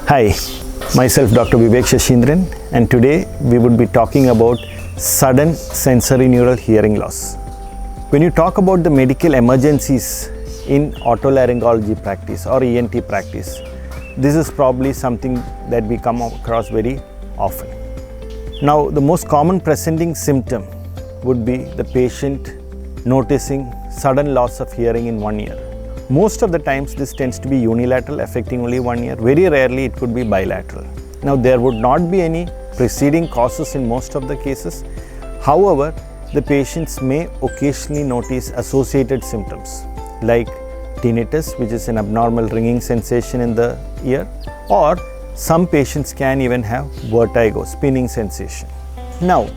Hi, myself Dr. Vivek Sasindran, and today we would be talking about sudden sensorineural hearing loss. When you talk about the medical emergencies in otolaryngology practice or ENT practice, this is probably something that we come across very often. Now, the most common presenting symptom would be the patient noticing sudden loss of hearing in 1 ear. Most of the times this tends to be unilateral, affecting only 1 ear. Very rarely it could be bilateral. Now, there would not be any preceding causes in most of the cases. However, the patients may occasionally notice associated symptoms like tinnitus, which is an abnormal ringing sensation in the ear, or some patients can even have vertigo, spinning sensation. Now,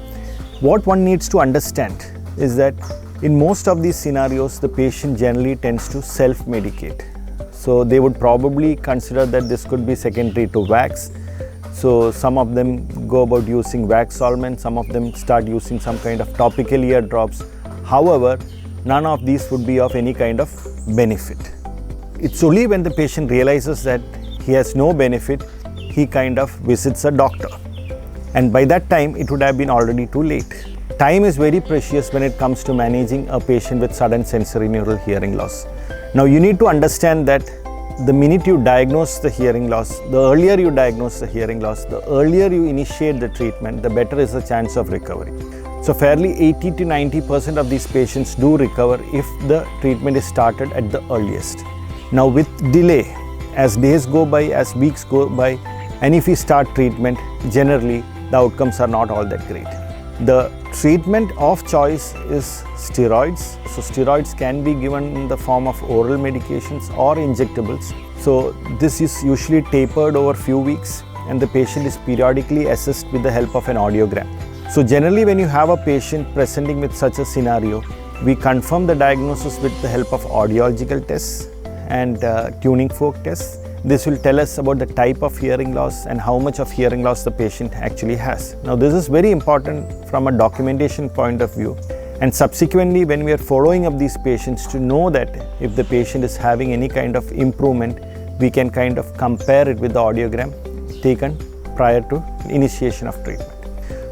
what one needs to understand is that in most of these scenarios, the patient generally tends to self-medicate. So they would probably consider that this could be secondary to wax. So some of them go about using wax solvent, some of them start using some kind of topical ear drops. However, none of these would be of any kind of benefit. It's only when the patient realizes that he has no benefit, he kind of visits a doctor. And by that time, it would have been already too late. Time is very precious when it comes to managing a patient with sudden sensorineural hearing loss. Now, you need to understand that the minute you diagnose the hearing loss, the earlier you diagnose the hearing loss, the earlier you initiate the treatment, the better is the chance of recovery. So fairly 80 to 90% of these patients do recover if the treatment is started at the earliest. Now, with delay, as days go by, as weeks go by, and if we start treatment, generally the outcomes are not all that great. The treatment of choice is steroids. So steroids can be given in the form of oral medications or injectables. So this is usually tapered over few weeks, and the patient is periodically assessed with the help of an audiogram. So generally, when you have a patient presenting with such a scenario, we confirm the diagnosis with the help of audiological tests and tuning fork tests. This will tell us about the type of hearing loss and how much of hearing loss the patient actually has. Now, this is very important from a documentation point of view. And subsequently, when we are following up these patients, to know that if the patient is having any kind of improvement, we can kind of compare it with the audiogram taken prior to initiation of treatment.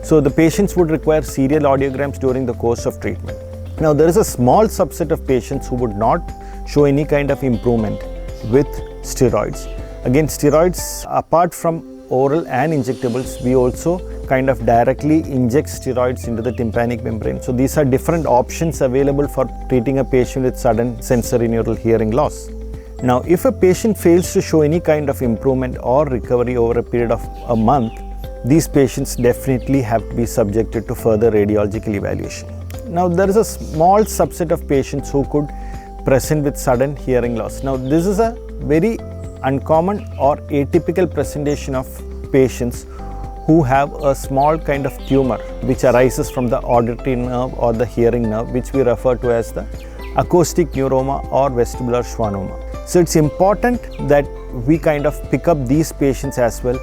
So the patients would require serial audiograms during the course of treatment. Now, there is a small subset of patients who would not show any kind of improvement with steroids. Again, steroids, apart from oral and injectables, we also kind of directly inject steroids into the tympanic membrane. So these are different options available for treating a patient with sudden sensorineural hearing loss. Now, if a patient fails to show any kind of improvement or recovery over a period of a month, these patients definitely have to be subjected to further radiological evaluation. Now, there is a small subset of patients who could present with sudden hearing loss. Now, this is a very uncommon or atypical presentation of patients who have a small kind of tumor which arises from the auditory nerve or the hearing nerve, which we refer to as the acoustic neuroma or vestibular schwannoma. So it's important that we kind of pick up these patients as well,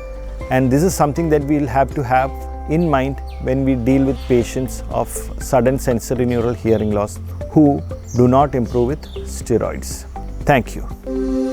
and this is something that we'll have to have in mind when we deal with patients of sudden sensorineural hearing loss who do not improve with steroids. Thank you.